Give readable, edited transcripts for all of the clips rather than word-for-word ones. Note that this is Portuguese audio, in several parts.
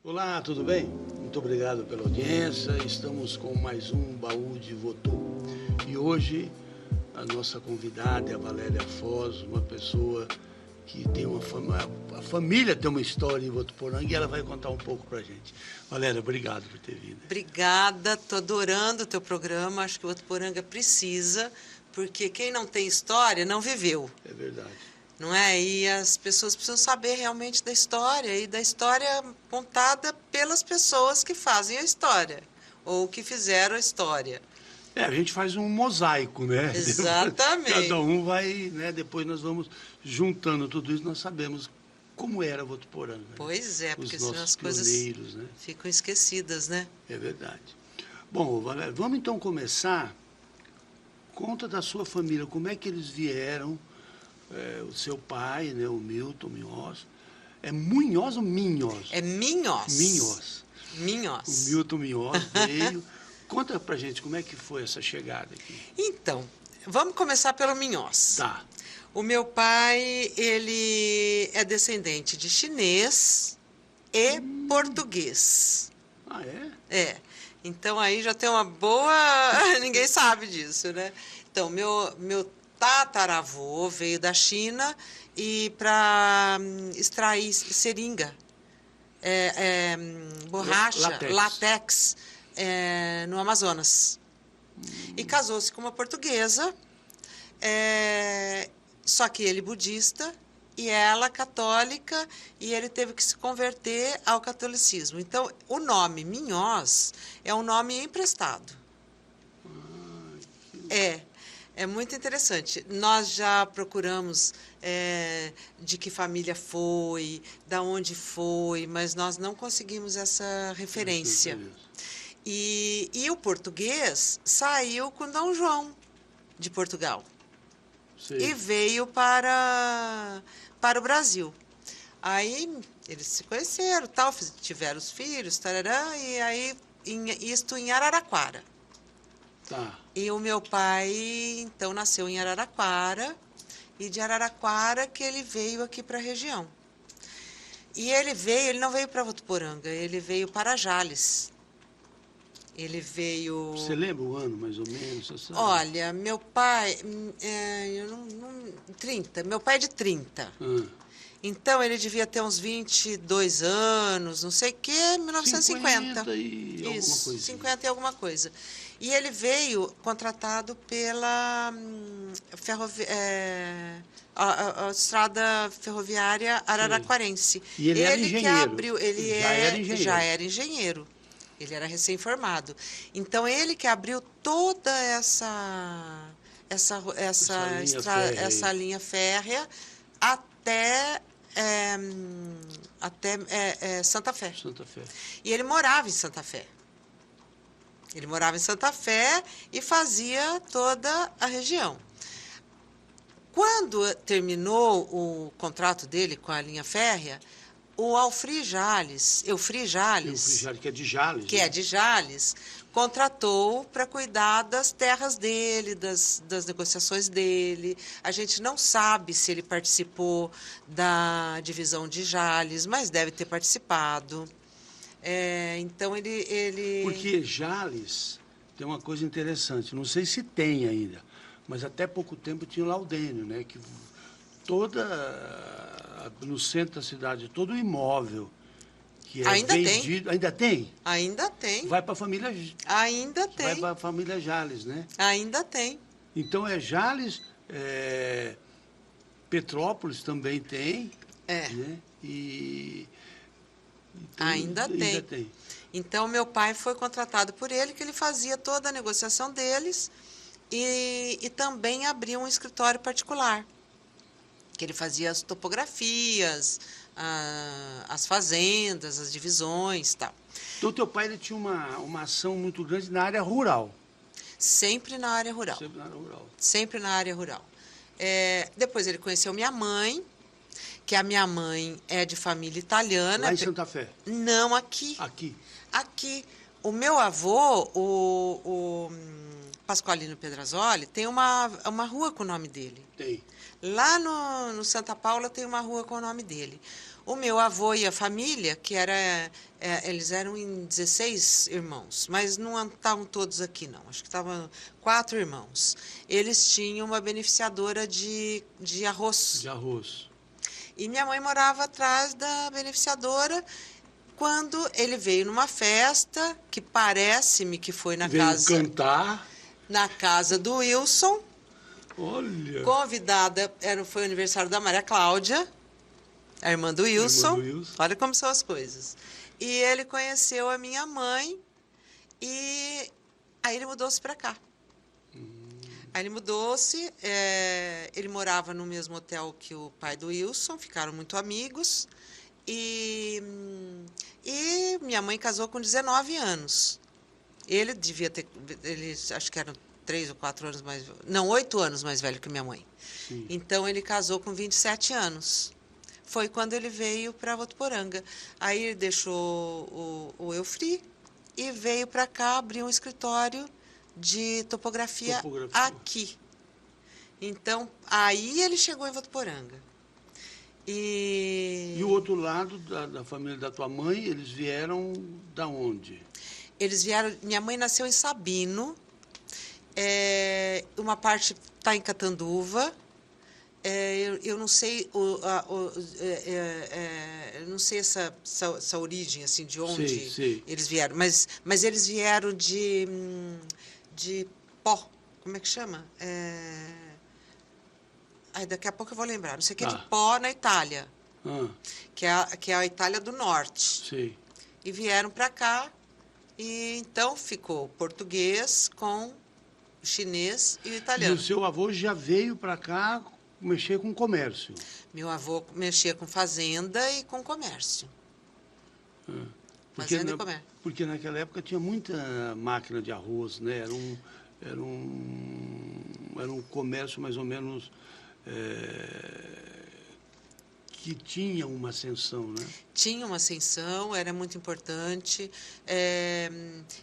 Olá, tudo bem? Muito obrigado pela audiência. Estamos com mais um Baú de Votu. E hoje a nossa convidada é a Valéria Foz, uma pessoa que tem a família tem uma história em Votuporanga e ela vai contar um pouco pra gente. Valéria, obrigado por ter vindo. Obrigada, estou adorando o teu programa, acho que o Votuporanga precisa, porque quem não tem história não viveu. É verdade. Não é? E as pessoas precisam saber realmente da história, e da história contada pelas pessoas que fazem a história, ou que fizeram a história. A gente faz um mosaico, né? Exatamente. Cada um vai, né? Depois nós vamos juntando tudo isso, nós sabemos como era Votuporanga. Né? Pois é, porque os senão nossos as coisas né? ficam esquecidas, né? É verdade. Bom, Valéria, vamos então começar. Conta da sua família, como é que eles vieram, o seu pai, né, o Milton Minhoz. É Munhoz ou Minhoz? É Minhoz. Minhoz. Minhoz. O Milton Minhoz veio. Conta pra gente como é que foi essa chegada aqui. Então, vamos começar pelo Minhoz. Tá. O meu pai, ele é descendente de chinês e português. Ah, é? É. Então, aí já tem uma boa... Ninguém sabe disso, né? Então, meu tataravô veio da China e para extrair seringa, borracha, látex no Amazonas. E casou-se com uma portuguesa, só que ele budista e ela católica, e ele teve que se converter ao catolicismo. Então, o nome Minhoz é um nome emprestado. É muito interessante. Nós já procuramos de que família foi, da onde foi, mas nós não conseguimos essa referência. E o português saiu com Dom João de Portugal. Sim. E veio para o Brasil. Aí eles se conheceram, tal, tiveram os filhos, tarará, e aí isto em Araraquara. Tá. E o meu pai, então, nasceu em Araraquara, e de Araraquara que ele veio aqui para a região. E ele não veio para Votuporanga, ele veio para Jales. Ele veio... Você lembra o ano, mais ou menos? Você sabe? Olha, meu pai... 30. Meu pai é de 30. Então, ele devia ter uns 22 anos, não sei o quê, 1950. 50 e alguma coisa. 50 e alguma coisa. E ele veio contratado pela a estrada ferroviária araraquarense. E ele era engenheiro. Que abriu, já era engenheiro. Ele era recém-formado. Então, ele que abriu toda essa linha férrea até Santa Fé. Santa Fé. E ele morava em Santa Fé. Ele morava em Santa Fé e fazia toda a região. Quando terminou o contrato dele com a linha férrea, o Eufri Jales, que é de Jales, é de Jales, contratou para cuidar das terras dele, das negociações dele. A gente não sabe se ele participou da divisão de Jales, mas deve ter participado. Então, ele... Porque Jales tem uma coisa interessante, não sei se tem ainda, mas até pouco tempo tinha o Laudênio, né? Que no centro da cidade, todo o imóvel que é vendido... Ainda tem? Ainda tem. Vai para a família... Ainda tem. Vai para a família Jales, né? Ainda tem. Então, Jales, Petrópolis também tem. Né? Então, ainda tem. Então, meu pai foi contratado por ele, que ele fazia toda a negociação deles e também abriu um escritório particular, que ele fazia as topografias, as fazendas, as divisões e tal. Então, teu pai ele tinha uma ação muito grande na área rural. Sempre na área rural. Sempre na área rural. Sempre na área rural. Depois ele conheceu minha mãe, que a minha mãe é de família italiana. Lá em Santa Fé? Não, aqui. Aqui. O meu avô, o Pasqualino Pedrazoli, tem uma rua com o nome dele. Tem. Lá no Santa Paula tem uma rua com o nome dele. O meu avô e a família, que eles eram em 16 irmãos, mas não estavam todos aqui, não. Acho que estavam 4 irmãos. Eles tinham uma beneficiadora de arroz. De arroz. E minha mãe morava atrás da beneficiadora quando ele veio numa festa, que parece-me que foi Veio cantar. Na casa do Wilson. Olha. Convidada, foi o aniversário da Maria Cláudia, a irmã do Wilson. Olha como são as coisas. E ele conheceu a minha mãe e aí ele mudou-se para cá. Aí ele mudou-se, ele morava no mesmo hotel que o pai do Wilson, ficaram muito amigos. E minha mãe casou com 19 anos. Ele devia ter, acho que eram 3 ou 4 anos mais... Não, 8 anos mais velho que minha mãe. Sim. Então, ele casou com 27 anos. Foi quando ele veio para Votuporanga. Aí, ele deixou o Eufri e veio para cá abrir um escritório de topografia aqui. Então, aí ele chegou em Votuporanga. E o outro lado da família da tua mãe, eles vieram da onde? Eles vieram... Minha mãe nasceu em Sabino. Uma parte está em Catanduva. Eu não sei eu não sei essa origem assim de onde sei. Eles vieram, mas eles vieram de Pó, como é que chama? Daqui a pouco eu vou lembrar. Não sei o que, de Pó, na Itália, que é a Itália do Norte. Sim. E vieram para cá e então ficou português com chinês e italiano. E o seu avô já veio para cá mexer com comércio? Meu avô mexia com fazenda e com comércio. Fazenda e comércio. Porque naquela época tinha muita máquina de arroz, né? Era um comércio mais ou menos que tinha uma ascensão, né? Tinha uma ascensão, era muito importante.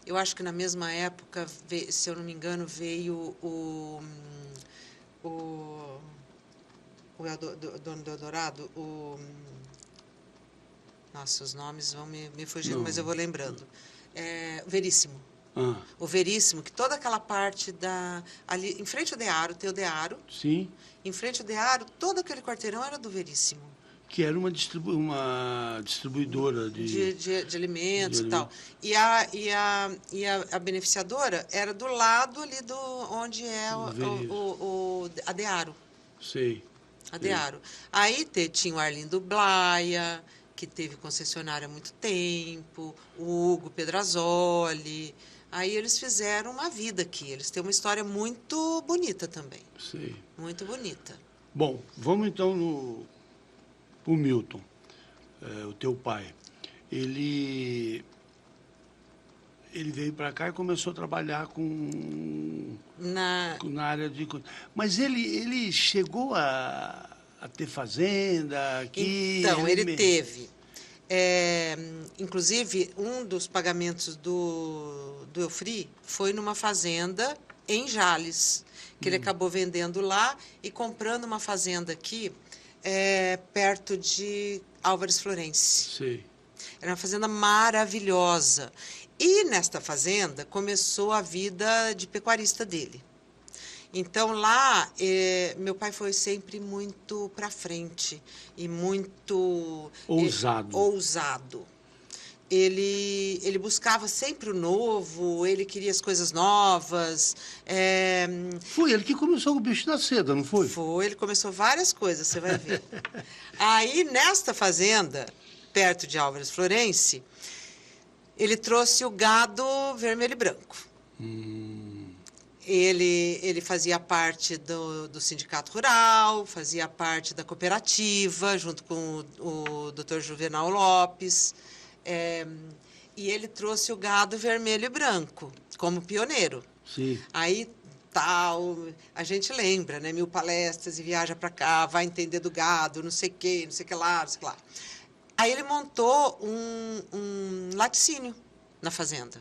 Eu acho que na mesma época, se eu não me engano, veio o dono do Eldorado, nossa, os nomes vão me fugindo, mas eu vou lembrando. Veríssimo. O Veríssimo, que toda aquela parte ali em frente ao Dearo, tem o Dearo. Sim. Em frente ao Dearo, todo aquele quarteirão era do Veríssimo. Que era uma distribuidora de alimentos e tal. E a beneficiadora era do lado ali onde é a Dearo. Sei. A Dearo. Aí tinha o Arlindo Blaia, que teve concessionária há muito tempo, o Hugo Pedrazoli. Aí eles fizeram uma vida aqui. Eles têm uma história muito bonita também. Sei. Muito bonita. Bom, vamos então o Milton, o teu pai. Ele veio para cá e começou a trabalhar na área de... Mas ele chegou a ter fazenda aqui? Então, ele teve. Inclusive, um dos pagamentos do Eufri foi numa fazenda em Jales, que ele acabou vendendo lá e comprando uma fazenda aqui, perto de Álvares Florence. Sim. Era uma fazenda maravilhosa. E nesta fazenda começou a vida de pecuarista dele. Então lá, meu pai foi sempre muito para frente e muito ousado. Ele buscava sempre o novo, ele queria as coisas novas. Foi ele que começou com o bicho da seda, não foi? Foi, ele começou várias coisas, você vai ver. Aí, nesta fazenda, perto de Álvares Florence, ele trouxe o gado vermelho e branco. Ele fazia parte do sindicato rural, fazia parte da cooperativa, junto com o Dr. Juvenal Lopes. E ele trouxe o gado vermelho e branco, como pioneiro. Sim. Aí, a gente lembra, né? 1000 palestras e viaja para cá, vai entender do gado, não sei o que lá, não sei o que lá. Aí ele montou um laticínio na fazenda.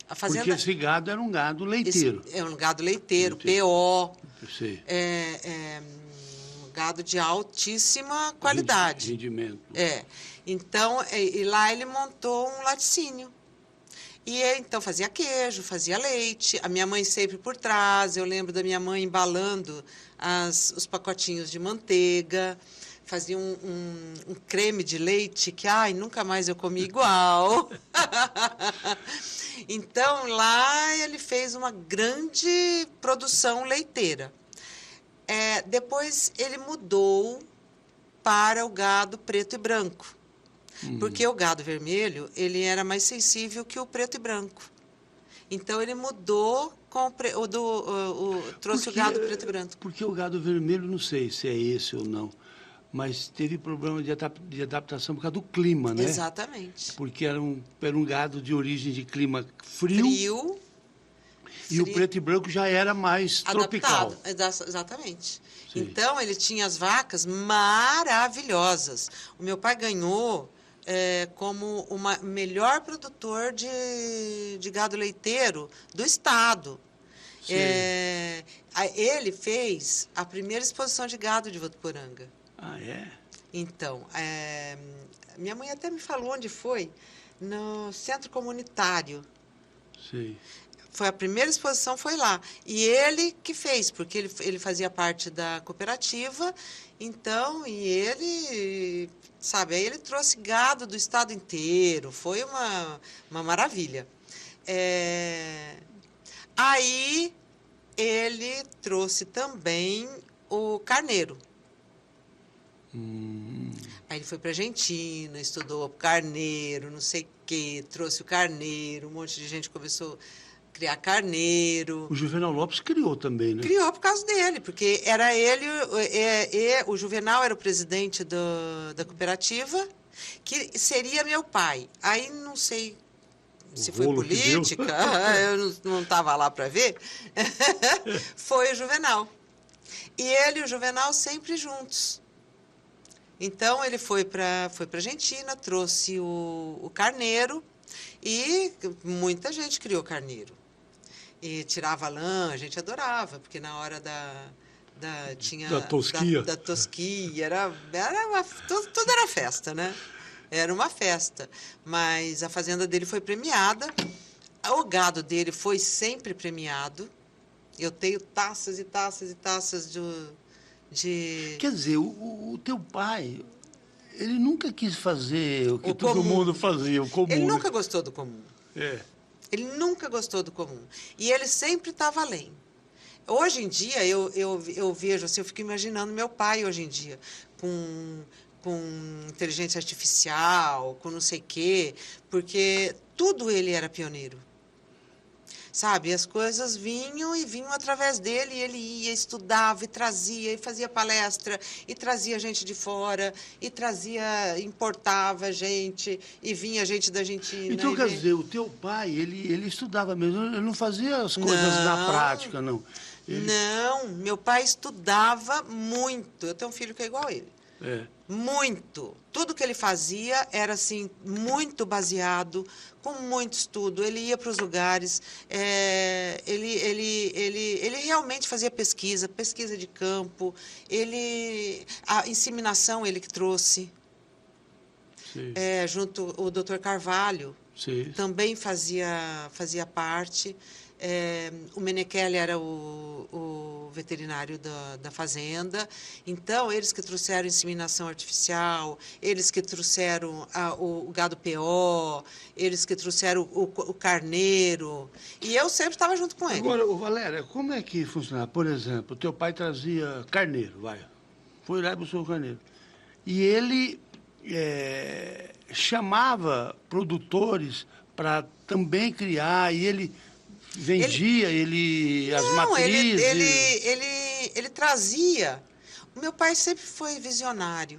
A fazenda, porque esse gado era um gado leiteiro. É um gado leiteiro, PO, Sei. Um gado de altíssima qualidade. Rendimento. Então, e lá ele montou um laticínio. E então fazia queijo, fazia leite, a minha mãe sempre por trás, eu lembro da minha mãe embalando os pacotinhos de manteiga, fazia um creme de leite que, nunca mais eu comi igual. Então, lá ele fez uma grande produção leiteira. Depois ele mudou para o gado preto e branco. Porque o gado vermelho, ele era mais sensível que o preto e branco. Então, ele mudou, trouxe o gado preto e branco. Porque o gado vermelho, não sei se é esse ou não, mas teve problema de adaptação por causa do clima, né? Exatamente. Porque era um gado de origem de clima frio. E o preto e branco já era mais tropical. Exatamente. Sim. Então, ele tinha as vacas maravilhosas. O meu pai ganhou como o melhor produtor de gado leiteiro do estado. Ele fez a primeira exposição de gado de Votuporanga. Ah, é? Então, minha mãe até me falou onde foi, no centro comunitário. Sim. A primeira exposição foi lá. E ele que fez, porque ele fazia parte da cooperativa, então, e ele, aí ele trouxe gado do estado inteiro, foi uma maravilha. Aí ele trouxe também o carneiro. Aí ele foi para a Argentina, estudou carneiro, não sei o quê, trouxe o carneiro, um monte de gente começou criar carneiro. O Juvenal Lopes criou também, né? Criou por causa dele, porque era ele, o Juvenal era o presidente da cooperativa, que seria meu pai. Aí não sei se foi política, eu não estava lá para ver, foi o Juvenal. E ele e o Juvenal sempre juntos. Então, ele foi para a Argentina, trouxe o carneiro, e muita gente criou carneiro. E tirava lã, a gente adorava, porque na hora tinha da tosquia, tudo era festa, né? Era uma festa. Mas a fazenda dele foi premiada, o gado dele foi sempre premiado. Eu tenho taças e taças e taças de... Quer dizer, o teu pai, ele nunca quis fazer o que todo comum. Mundo fazia, o comum. Ele nunca gostou do comum. Ele nunca gostou do comum. E ele sempre estava além. Hoje em dia, eu vejo, assim, eu fico imaginando meu pai hoje em dia, com inteligência artificial, com não sei o quê, porque tudo ele era pioneiro. Sabe, as coisas vinham através dele, e ele ia, estudava, e trazia, e fazia palestra, e trazia gente de fora, importava gente, e vinha gente da Argentina. Então, quer dizer, o teu pai, ele estudava mesmo, ele não fazia as coisas na prática, não? Não, meu pai estudava muito. Eu tenho um filho que é igual a ele. Muito. Tudo que ele fazia era assim, muito baseado, com muito estudo. Ele ia para os lugares, ele realmente fazia pesquisa de campo. A inseminação ele que trouxe. Junto o Dr. Carvalho. Sim. Também fazia parte. O Menechele era o veterinário da fazenda. Então, eles que trouxeram inseminação artificial, eles que trouxeram o gado PO, eles que trouxeram o carneiro. E eu sempre estava junto com ele. Agora, Valéria, como é que funcionava? Por exemplo, teu pai trazia carneiro, foi lá e buscou o carneiro. E ele chamava produtores para também criar, e ele vendia, as matrizes... Ele trazia. O meu pai sempre foi visionário.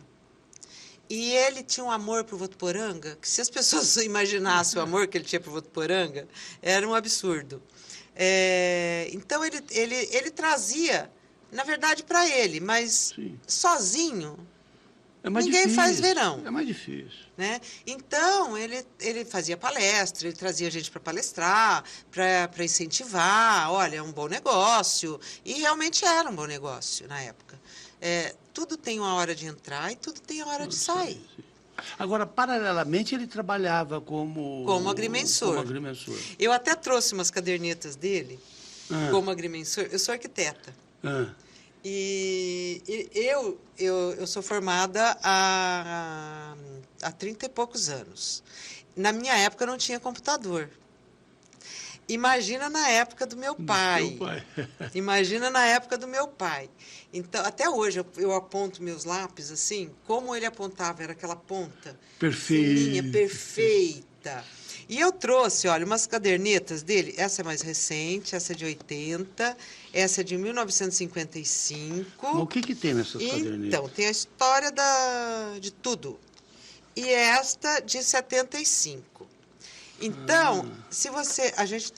E ele tinha um amor por Votuporanga, que se as pessoas imaginassem o amor que ele tinha por Votuporanga, era um absurdo. Então, ele trazia, na verdade, para ele, mas sozinho... É mais Ninguém difícil. faz verão. É mais difícil. Né? Então, ele fazia palestra, ele trazia gente para palestrar, para incentivar. Olha, é um bom negócio. E realmente era um bom negócio na época. Tudo tem uma hora de entrar e tudo tem a hora de sair. Sim. Agora, paralelamente, ele trabalhava como agrimensor. Como agrimensor. Eu até trouxe umas cadernetas dele como agrimensor. Eu sou arquiteta. E eu sou formada há 30 e poucos anos. Na minha época não tinha computador. Imagina na época do meu pai. Imagina na época do meu pai. Então, até hoje eu aponto meus lápis assim, como ele apontava, era aquela ponta fininha, perfeita. E eu trouxe, olha, umas cadernetas dele. Essa é mais recente, essa é de 80, essa é de 1955. Mas o que tem nessas cadernetas? Então, tem a história de tudo. E esta de 75. Então, se você...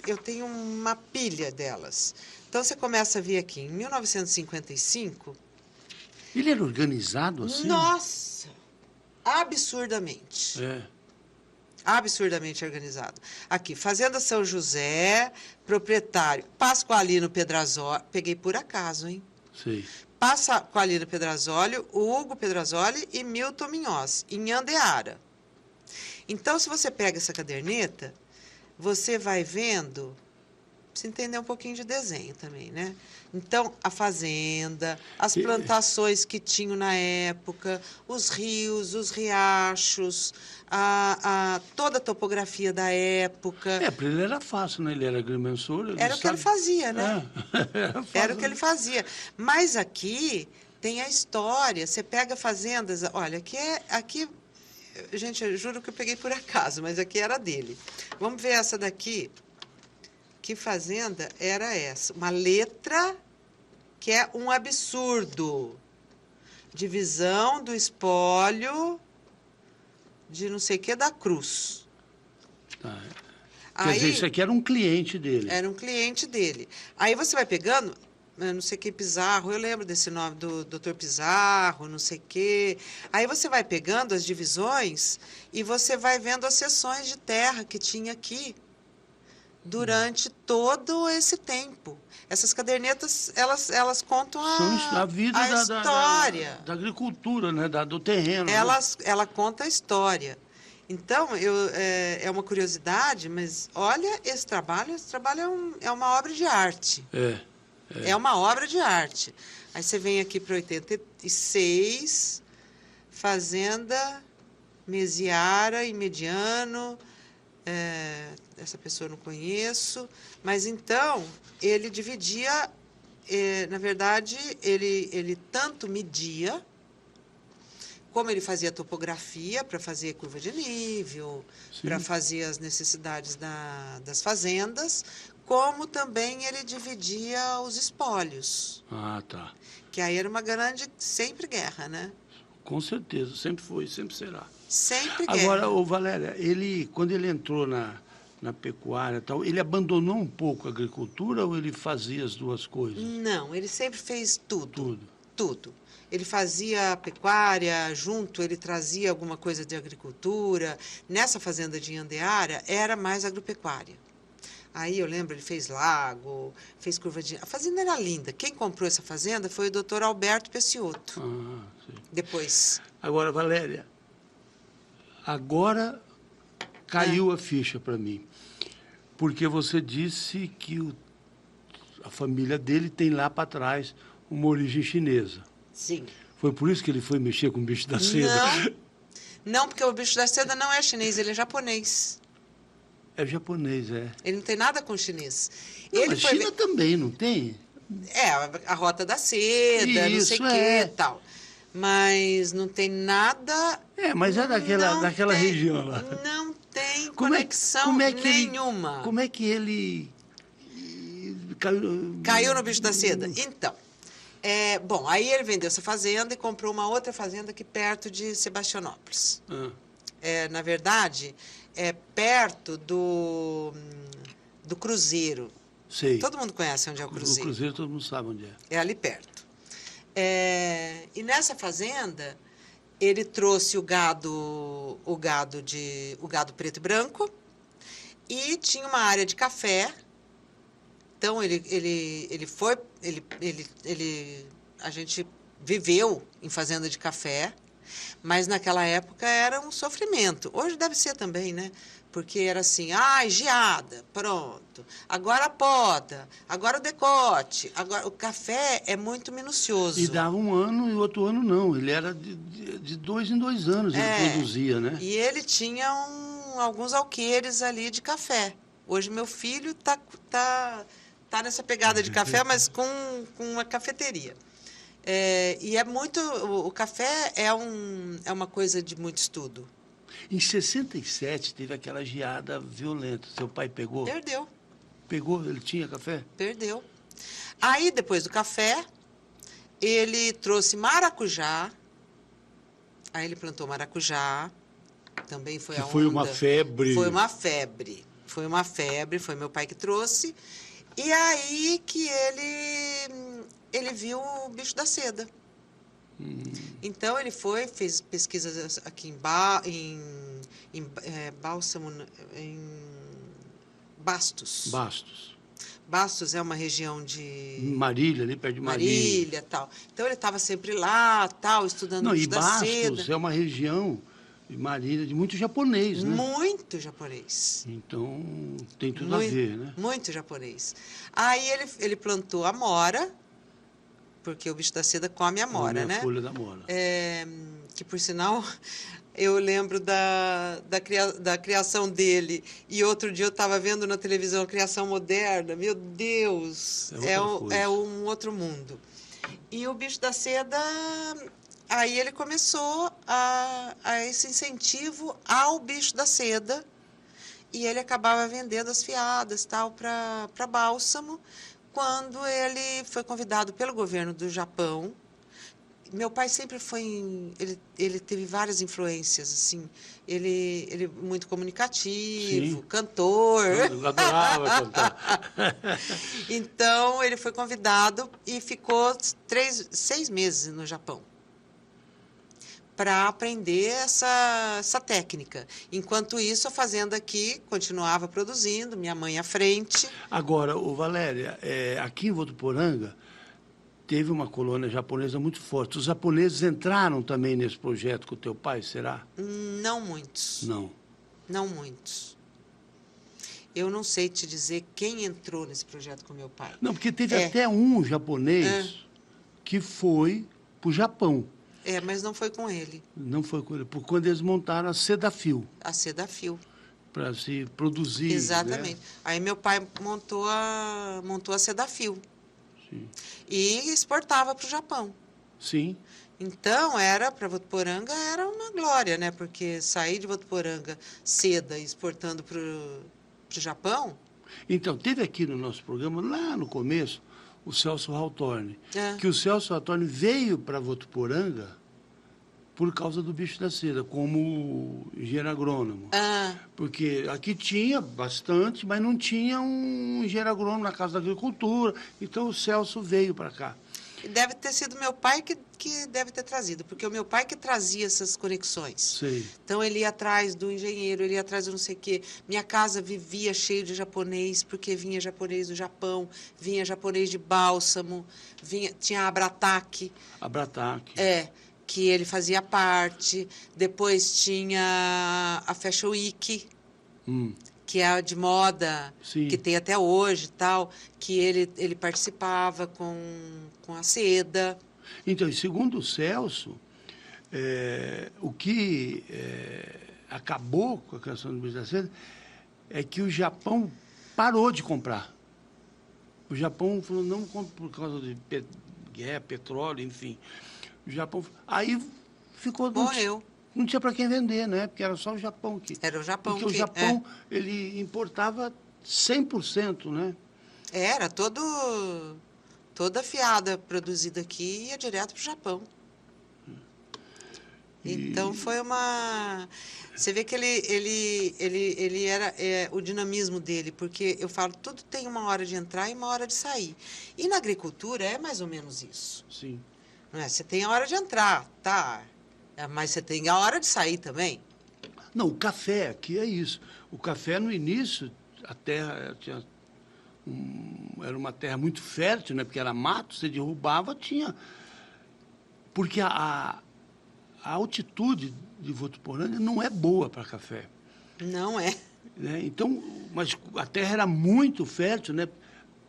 eu tenho uma pilha delas. Então, você começa a ver aqui, em 1955... Ele era organizado assim? Nossa! Absurdamente. Absurdamente organizado. Aqui, Fazenda São José, proprietário Pasqualino Pedrazoli. Peguei por acaso, hein? Sei. Pasqualino Pedrazoli, Hugo Pedrazoli e Milton Minhoz, em Andeara. Então, se você pega essa caderneta, você vai vendo, precisa entender um pouquinho de desenho também, né? Então, a fazenda, as plantações que tinham na época, os rios, os riachos, toda a topografia da época. Para ele era fácil, né? Ele era agrimensor. Era o que ele fazia, né? Era o que ele fazia. Mas aqui tem a história. Você pega fazendas... Olha, aqui gente, eu juro que eu peguei por acaso, mas aqui era dele. Vamos ver essa daqui. Que fazenda era essa? Uma letra que é um absurdo. Divisão do espólio de não sei o que da Cruz. Quer dizer, isso aqui era um cliente dele. Era um cliente dele. Aí você vai pegando... não sei o que, Pizarro, eu lembro desse nome do Dr. Pizarro, não sei o que. Aí você vai pegando as divisões e você vai vendo as seções de terra que tinha aqui durante todo esse tempo. Essas cadernetas, elas contam a vida a história. Da agricultura, né? Do terreno. Ela conta a história. Então, é uma curiosidade, mas olha esse trabalho é uma obra de arte. É uma obra de arte. Aí você vem aqui para 86, Fazenda Mesiara e Mediano. Essa pessoa eu não conheço. Mas, então, ele dividia... na verdade, ele tanto media, como ele fazia topografia para fazer curva de nível, para fazer as necessidades das fazendas, como também ele dividia os espólios. Tá. Que aí era uma grande, sempre guerra, né? Com certeza, sempre foi, sempre será. Sempre guerra. Agora, Valéria, quando ele entrou na pecuária e tal, ele abandonou um pouco a agricultura ou ele fazia as duas coisas? Não, ele sempre fez tudo. Tudo. Ele fazia pecuária junto, ele trazia alguma coisa de agricultura. Nessa fazenda de Andeara, era mais agropecuária. Aí eu lembro, ele fez lago, fez curva de... A fazenda era linda. Quem comprou essa fazenda foi o Dr. Alberto Peciotto. Sim. Depois. Agora, Valéria, caiu a ficha para mim. Porque você disse que a família dele tem lá para trás uma origem chinesa. Sim. Foi por isso que ele foi mexer com o bicho da seda? Não, porque o bicho da seda não é chinês, ele é japonês. É japonês, Ele não tem nada com chinês. Mas China também, não tem? A rota da seda, não sei o que e tal. Mas não tem nada... mas é daquela região lá. Não tem conexão nenhuma. Como é que ele caiu no bicho da seda? Então, bom, aí ele vendeu essa fazenda e comprou uma outra fazenda aqui perto de Sebastianópolis. Na verdade, perto do Cruzeiro. Sei. Todo mundo conhece onde é o Cruzeiro. O Cruzeiro todo mundo sabe onde é. É ali perto. E nessa fazenda, ele trouxe o gado preto e branco e tinha uma área de café. Então a gente viveu em fazenda de café, mas naquela época era um sofrimento. Hoje deve ser também, né? Porque era assim, geada, pronto. Agora a poda, agora o decote. Agora o café é muito minucioso. E dava um ano e outro ano não. Ele era de 2 em 2 anos ele produzia, né? E ele tinha alguns alqueires ali de café. Hoje meu filho tá nessa pegada de café, mas com uma cafeteria. E é muito. O café é uma coisa de muito estudo. Em 67 teve aquela geada violenta. Seu pai pegou? Perdeu. Pegou? Ele tinha café? Perdeu. Aí, depois do café, ele trouxe maracujá. Aí ele plantou maracujá. Também foi a onda. Foi uma febre. Foi uma febre. Foi uma febre. Foi meu pai que trouxe. E aí que ele viu o bicho da seda. Então, ele fez pesquisas aqui em Bastos. Bastos é uma região de... Marília, ali perto de Marília. Tal. Então, ele estava sempre lá, tal, estudando o bicho da seda. Bastos é uma região de Marília de muito japonês, né? Muito japonês. Então, tem tudo a ver, né? Muito japonês. Aí, ele plantou amora, porque o bicho da seda come a amora, né? A folha da amora. Que, por sinal, eu lembro da criação dele. E outro dia eu estava vendo na televisão a criação moderna. Meu Deus! É um outro mundo. E o bicho da seda... Aí ele começou a esse incentivo ao bicho da seda. E ele acabava vendendo as fiadas para bálsamo. Quando ele foi convidado pelo governo do Japão, meu pai sempre foi... Ele teve várias influências, assim. Ele muito comunicativo, cantor. Eu adorava cantar. Então, ele foi convidado e ficou 6 meses no Japão para aprender essa técnica. Enquanto isso, a fazenda aqui continuava produzindo, minha mãe à frente. Agora, Valéria, aqui em Votuporanga, teve uma colônia japonesa muito forte. Os japoneses entraram também nesse projeto com o teu pai, será? Não muitos. Não. Não muitos. Eu não sei te dizer quem entrou nesse projeto com meu pai. Não, porque teve até um japonês que foi para o Japão. Mas não foi com ele. Não foi com ele, porque quando eles montaram a Sedafil. A Sedafil. Para se produzir. Exatamente. Né? Aí meu pai montou a Sedafil. Sim. E exportava para o Japão. Sim. Então, para Votuporanga era uma glória, né? Porque sair de Votuporanga seda exportando para o Japão... Então, teve aqui no nosso programa, lá no começo, o Celso Hawthorne. Que o Celso Hawthorne veio para Votuporanga por causa do bicho da seda, como engenheiro agrônomo. Porque aqui tinha bastante, mas não tinha um engenheiro agrônomo na Casa da Agricultura. Então, o Celso veio para cá. Deve ter sido meu pai que deve ter trazido, porque o meu pai que trazia essas conexões. Sei. Então, ele ia atrás do engenheiro, ele ia atrás do não sei o quê. Minha casa vivia cheio de japonês, porque vinha japonês do Japão, vinha japonês de bálsamo, tinha a Abratac. Abratac. Que ele fazia parte. Depois tinha a Fashion Week, que é a de moda, que tem até hoje, tal, que ele participava com a seda. Então, segundo o Celso, o que acabou com a criação do bicho da seda é que o Japão parou de comprar. O Japão falou, não compra por causa de guerra, petróleo, enfim. O Japão... Aí ficou... Morreu. Não tinha para quem vender, né? Porque era só o Japão aqui. Era o Japão. Porque o Japão, ele importava 100%, né? Era toda a fiada produzida aqui ia direto para o Japão. Então, foi uma... Você vê que ele era o dinamismo dele, porque eu falo, tudo tem uma hora de entrar e uma hora de sair. E na agricultura é mais ou menos isso. Sim. Não é? Você tem a hora de entrar, tá? Mas você tem a hora de sair também. Não, o café aqui é isso. O café, no início, a terra tinha era uma terra muito fértil, né? Porque era mato, você derrubava, tinha... Porque a altitude de Votuporanga não é boa para café. Não é. Né? Então, mas a terra era muito fértil, né?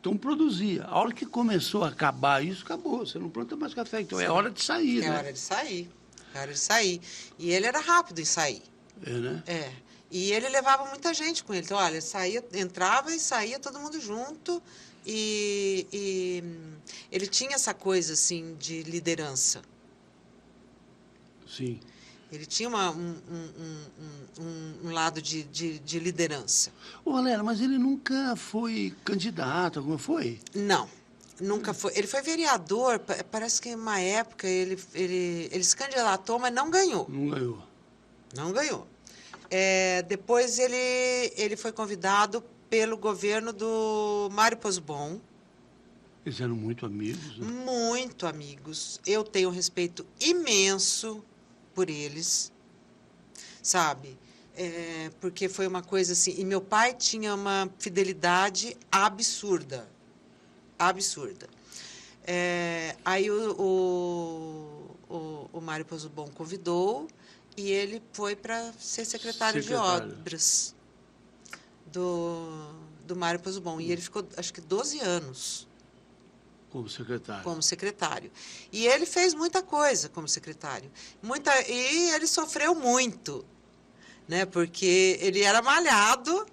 Então produzia. A hora que começou a acabar isso, acabou. Você não planta mais café. Então é hora de sair, né? É hora de sair. É hora de sair. E ele era rápido em sair. É, né? É. E ele levava muita gente com ele. Então, olha, saía, entrava e saía todo mundo junto. E ele tinha essa coisa, assim, de liderança. Sim. Ele tinha um lado de liderança. Ô, Valéria, mas ele nunca foi candidato, alguma foi? Não, nunca foi. Ele foi vereador, parece que em uma época ele se candidatou, mas não ganhou. Não ganhou. Não ganhou. Depois ele foi convidado pelo governo do Mário Pozobon. Eles eram muito amigos, né? Muito amigos. Eu tenho um respeito imenso por eles, sabe? Porque foi uma coisa assim... E meu pai tinha uma fidelidade absurda. Absurda. Aí o Mário Pozobon convidou e ele foi para ser secretário de obras do Mário Pozobon. E ele ficou, acho que, 12 anos. Como secretário. Como secretário. E ele fez muita coisa como secretário. E ele sofreu muito, né? Porque ele era malhado.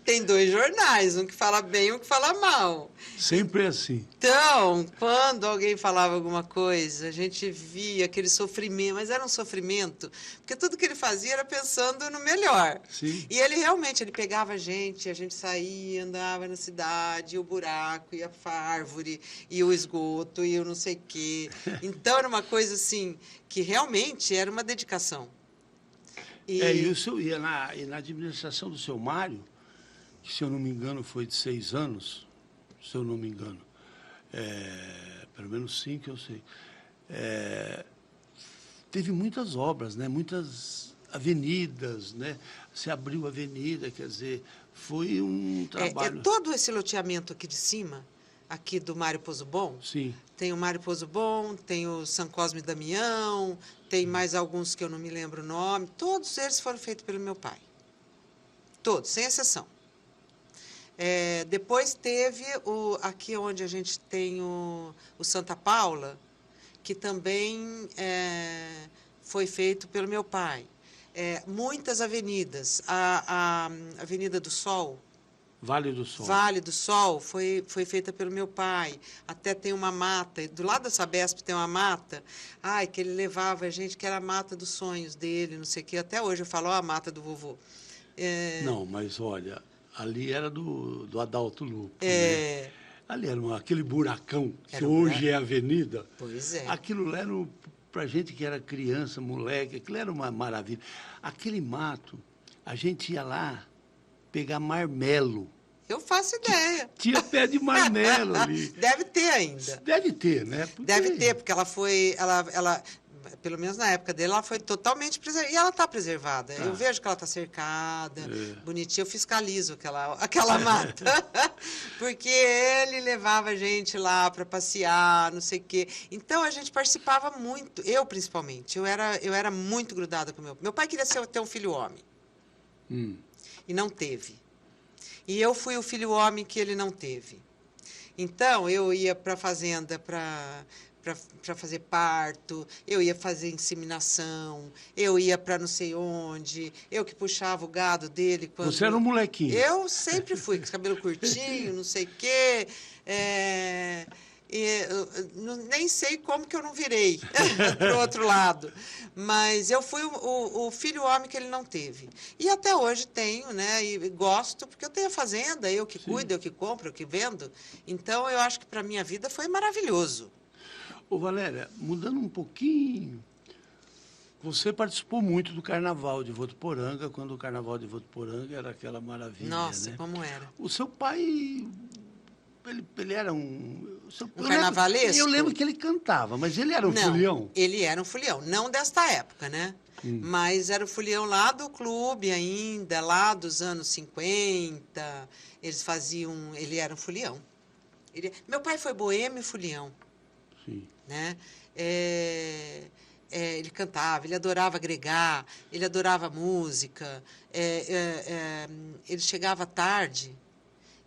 Tem 2 jornais, um que fala bem e um que fala mal. Sempre assim. Então, quando alguém falava alguma coisa, a gente via aquele sofrimento, mas era um sofrimento, porque tudo que ele fazia era pensando no melhor. Sim. E ele realmente, ele pegava a gente saía, andava na cidade, e o buraco, e a árvore, e o esgoto, e o não sei o quê. Então, era uma coisa assim, que realmente era uma dedicação. E na administração do seu Mário, que, se eu não me engano, foi de 6 anos, se eu não me engano, pelo menos 5, eu sei, teve muitas obras, né? Muitas avenidas, né? Se abriu a avenida, quer dizer, foi um trabalho... todo esse loteamento aqui de cima, aqui do Mário Pozobon. Sim. Tem o Mário Pozobon, tem o São Cosme e Damião, tem mais alguns que eu não me lembro o nome. Todos eles foram feitos pelo meu pai. Todos, sem exceção. Depois teve aqui onde a gente tem o Santa Paula, que também foi feito pelo meu pai. Muitas avenidas. A Avenida do Sol, Vale do Sol. Vale do Sol foi feita pelo meu pai. Até tem uma mata, do lado da Sabesp tem uma mata, que ele levava a gente, que era a mata dos sonhos dele, não sei o quê. Até hoje eu falo, a mata do vovô. Não, mas olha, ali era do Adalto Lupo. Né? Ali era aquele buracão, que hoje é avenida. Pois é. Aquilo lá era, para gente que era criança, moleque, aquilo era uma maravilha. Aquele mato, a gente ia lá pegar marmelo. Eu faço ideia. Tinha pé de marmelo ali. Deve ter ainda. Deve ter, né? Deve ter, porque ela foi... Ela, pelo menos na época dele, ela foi totalmente preservada. E ela está preservada. Eu vejo que ela está cercada, bonitinha. Eu fiscalizo aquela mata. Porque ele levava a gente lá para passear, não sei o quê. Então, a gente participava muito. Eu, principalmente. Eu era muito grudada com meu pai. Queria ter um filho homem. E não teve. E eu fui o filho homem que ele não teve. Então, eu ia para a fazenda para fazer parto, eu ia fazer inseminação, eu ia para não sei onde, eu que puxava o gado dele. Você era um molequinho. Eu sempre fui, com cabelo curtinho, não sei o quê. Nem sei como que eu não virei para o outro lado. Mas eu fui o filho homem que ele não teve. E até hoje tenho, né? E gosto, porque eu tenho a fazenda, eu que cuido, eu que compro, eu que vendo. Então, eu acho que para a minha vida foi maravilhoso. Ô, Valéria, mudando um pouquinho, você participou muito do Carnaval de Votuporanga, quando o Carnaval de Votuporanga era aquela maravilha, Nossa, né? como era. O seu pai ele era um... Um carnavalesco? Eu lembro que ele cantava, mas ele era um Não, folião? ele era um folião. Não desta época, né? Mas era o folião lá do clube ainda, lá dos anos 50. Eles faziam... Ele era um folião. Meu pai foi boêmio e folião. Sim. Né? Ele cantava, ele adorava agregar, ele adorava música. Ele chegava tarde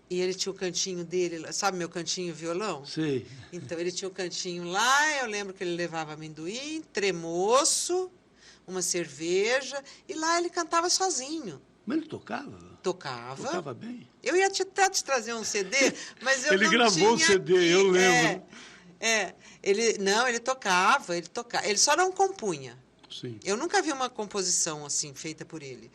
e ele tinha o cantinho dele, sabe meu cantinho violão? Sei. Então, ele tinha o cantinho lá, eu lembro que ele levava amendoim, tremoço, uma cerveja, e lá ele cantava sozinho. Mas ele tocava? Tocava. Tocava bem? Eu ia até te trazer um CD, mas eu ele não gravou tinha o CD, aqui. eu lembro. Ele tocava, ele só não compunha. Sim. Eu nunca vi uma composição assim, feita por ele.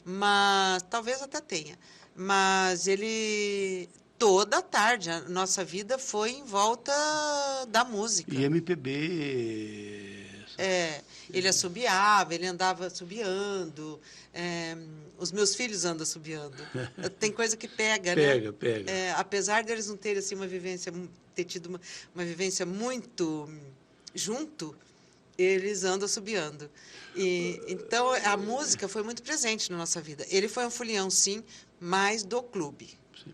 Mas, talvez até tenha. Mas ele, toda a tarde, a nossa vida foi em volta da música. E MPB... Ele assobiava, ele andava assobiando. Os meus filhos andam assobiando. Tem coisa que pega, né? Pega. Apesar deles não terem assim, ter tido uma vivência muito junto, eles andam assobiando. Então, a música foi muito presente na nossa vida. Ele foi um folião, sim, mas do clube. Sim.